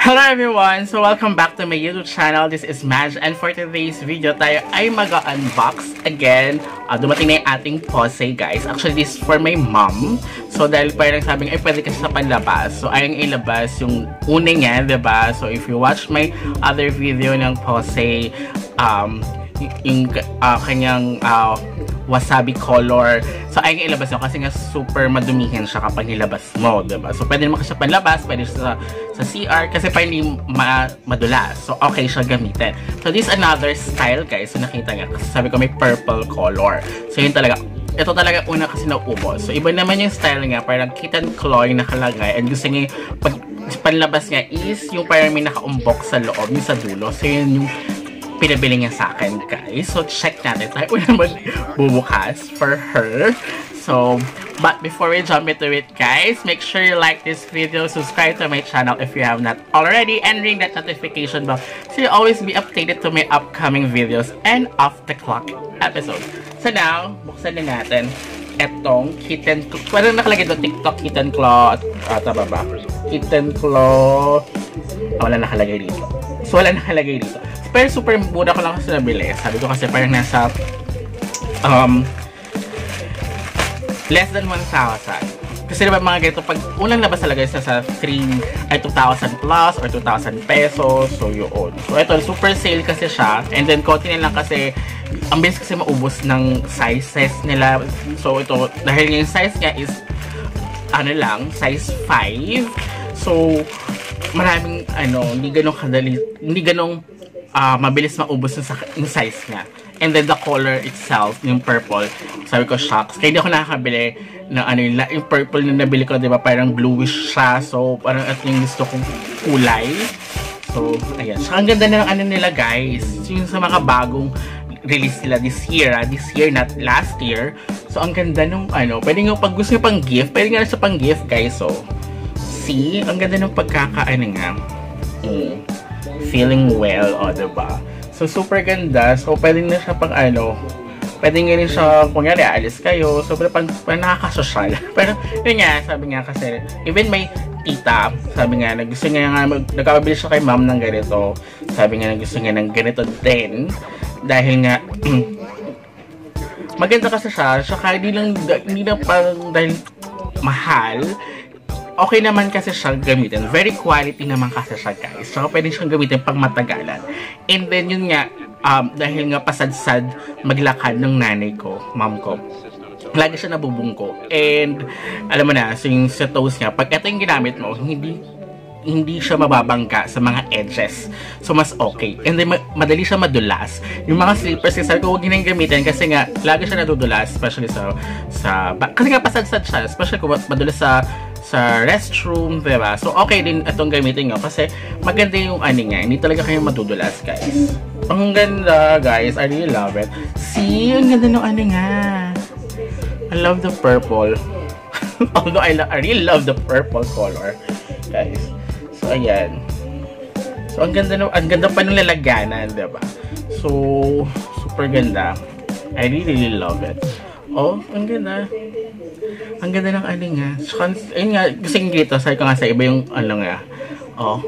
Hello everyone! So welcome back to my YouTube channel. This is Maj, and for today's video tayo ay mag-unbox again. Dumating na yung ating Posay, guys. Actually, this is for my mom. So dahil parang sabing ay pwede kasi sa panlabas. So ayang ilabas yung una niya, diba? So if you watch my other video ng Posay, yung kanyang wasabi color. So, ayun ilabas nyo kasi nga super madumihin siya kapag nilabas mo, diba? So, pwede naman siya panlabas, pwede siya sa CR kasi pa hindi madulas. So, okay siya gamitin. So, this is another style, guys. So, nakita nga kasi sabi ko may purple color. So, yun talaga. Ito talaga una kasi naubos. So, iba naman yung style nga. Parang kitten claw yung nakalagay. And gusto niya pag panlabas niya is yung parang may nakaumbok sa loob, yung sa dulo. So, yun yung pinabili niya sa akin, guys. So, check natin. Tayo una magbubukas for her. So, but before we jump into it, guys, make sure you like this video, subscribe to my channel if you have not already, and ring that notification bell so you always be updated to my upcoming videos and off-the-clock episodes. So now, buksan na natin etong kitten claw. Parang nakalagay doon, TikTok kitten claw. Tama ba? Kitten claw. Wala nakalagay dito. So, wala nakalagay dito. Pero super mura ko lang kasi nabili. Sabi ko kasi parang nasa less than 1,000. Kasi diba mga ganito, pag unang labas talaga isa sa 2,000 plus or 2,000 pesos. So yun. So ito, super sale kasi siya. And then konti na lang kasi ang bilis kasi maubos ng sizes nila. So ito, dahil yung size niya is ano lang, size 5. So maraming hindi ganong kadali, hindi ganong mabilis maubos yung size niya. And then the color itself, yung purple, sabi ko shocks. Kaya hindi ako nakakabili ng yung purple na nabili ko, diba, parang bluish siya. So parang at yung gusto kong kulay. So ayan, so ang ganda na ng nila, guys. Yung sa mga bagong release nila this year, not last year. So ang ganda nung pwede nga pag gusto nyo pang gift, pwede nga sa pang gift, guys. So see, ang ganda ng nga. Feeling well, diba? So, super ganda. So, pwede na siya pang pwede nga rin siya, kunyari, alis kayo. So, pang nakakasosyal. Pero, yun nga, sabi nga kasi, even may tita, sabi nga, gusto nga nagkakabili siya kay ma'am ng ganito. Sabi nga, gusto nga ng ganito din. Dahil nga, maganda kasi siya. Saka, hindi lang parang dahil mahal. Okay naman kasi siya gamitin. Very quality naman kasi siya, guys. So, pwede siyang gamitin pang matagalan. And then, yun nga, dahil nga pasadsad maglakad ng nanay ko, mom ko, lagi siya nabubungko. And, alam mo na, so yung sa toes niya, pag ito yung ginamit mo, hindi siya mababangga sa mga edges. So, mas okay. And then, madali siya madulas. Yung mga slippers, kasi ko huwag nang gamitin kasi nga, lagi siya nadudulas, especially kasi nga pasadsad siya, especially kung madulas sa restroom, diba? So, okay din itong gamitin nyo kasi maganda yung niya. Hindi talaga kayo madudulas, guys. Ang ganda, guys. I really love it. See? Ang ganda ng nga. I love the purple. Although, I really love the purple color, guys. So, ayan. So, ang ganda pa ng lalagyanan, diba? So, super ganda. I really love it. Oh, ang ganda. Ang ganda ng nga. So, ayun nga, gusto nga dito, sabi ko nga sa iba yung nga. Oh.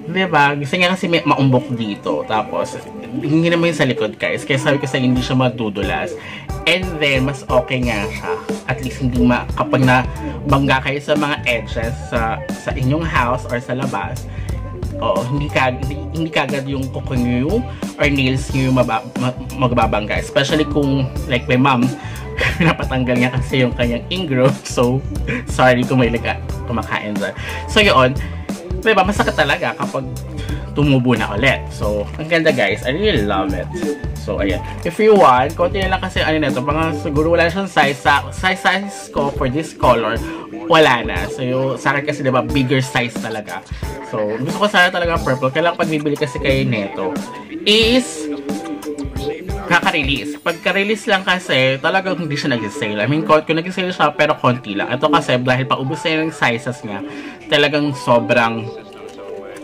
Diba? Gusto nga kasi may maumbok dito. Tapos, hindi naman yung sa likod, guys. Kaya sabi ko sa hindi siya madudulas. And then, mas okay nga siya. At least, hindi kapag nabangga kayo sa mga edges sa inyong house or sa labas, hindi kagad yung kuko nyo or nails nyo magbabangga. Especially kung, like my mom, napatanggal niya kasi yung kanyang ingrown. So, sorry kung may kumakain dyan. So, yun. Diba, masakit talaga kapag tumubo na ulit. So, ang ganda, guys. I really love it. So, ayan. If you want, konti na lang kasi nito. Siguro wala siyang size. Size ko for this color, wala na. So, sa akin kasi, diba, bigger size talaga. So, gusto ko sana talaga purple. Kailangan pag bibili kasi kayo neto is kaka-release. Pagka-release lang kasi, talagang hindi siya nag-sale. I mean, kung nag-sale siya, pero konti lang. Ito kasi, dahil paubos na yung sizes niya, talagang sobrang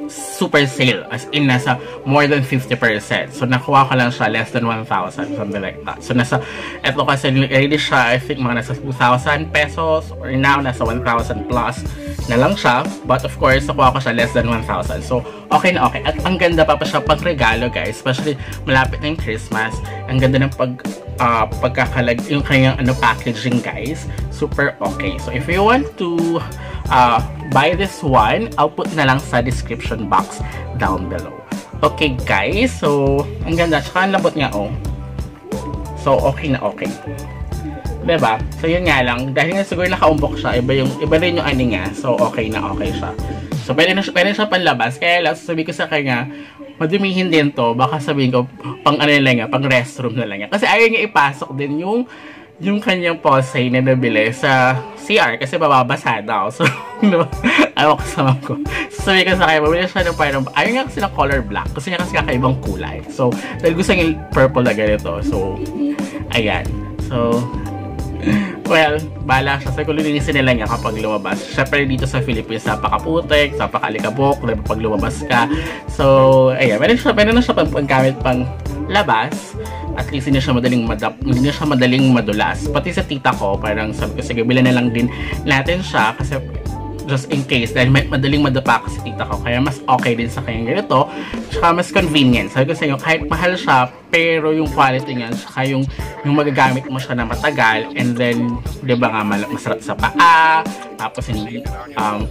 super sale. As in, nasa more than 50%. So, nakuha ko lang siya less than 1,000. Something like that. So, ito kasi, release siya, I think, mga nasa 2,000 pesos or now, nasa 1,000 plus. na lang siya. But of course, nakuha ko siya less than 1,000. So, okay na okay. At ang ganda pa siya pang regalo, guys. Especially, malapit na yung Christmas. Ang ganda ng pagkakalag, yung kanyang packaging, guys. Super okay. So, if you want to buy this one, I'll put na lang sa description box down below. Okay, guys. So, ang ganda. Tsaka ang lambot nga, oh. So, okay na okay. Diba? So, yun nga lang. Dahil nga siguro nakaumbok siya, iba rin yung ani nga. So, okay na okay siya. So, pwede siya panlabas. Kaya lang, sabi ko sa kanya, madumihin din to. Baka sabihin ko, pang ano lang nga, pang restroom na lang nga. Kasi ayaw niya ipasok din yung kanyang posay na nabili sa CR kasi bababasa daw. So, no, ayaw kasama ko. So, sabi ko sa kanya, mabili siya ng parang, ayaw nga kasi ng color black. Kasi niya kasi kakaibang kulay. So, dahil gusto niya purple na ganito. So, ayan. So, well, bala siya. So, kung linisin nila niya kapag lumabas. Siyempre, dito sa Philippines, napakaputik, napakalikabok, pag lumabas ka. So, ayan. Meron na siya panggamit pang labas. At least, hindi na siya madaling madulas. Pati sa tita ko, parang sabi ko, sige, bilan na lang din natin siya. Kasi, just in case, dahil madaling madapa kasi tita ko. Kaya mas okay din sa kanya ganito. Tsaka mas convenient. Sabi ko sa inyo, kahit mahal siya, pero yung quality niya, tsaka yung magagamit mo siya na matagal, and then, di ba nga, masarap sa paa, tapos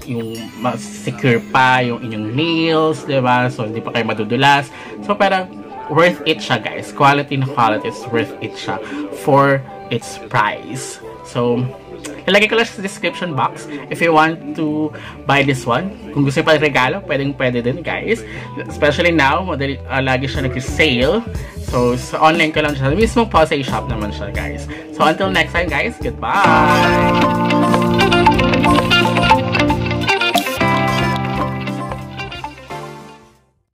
yung mas secure pa yung inyong nails, di ba? So, hindi pa kayo madudulas. So, parang worth it siya, guys. Quality na quality is worth it siya for its price. So, ilagay ko lang sa description box if you want to buy this one. Kung gusto nyo pa regalo, pwede din, guys. Especially now, lagi siya nag-sale. So, sa online ko lang siya. Mismong Posay shop naman siya, guys. So, until next time, guys, goodbye!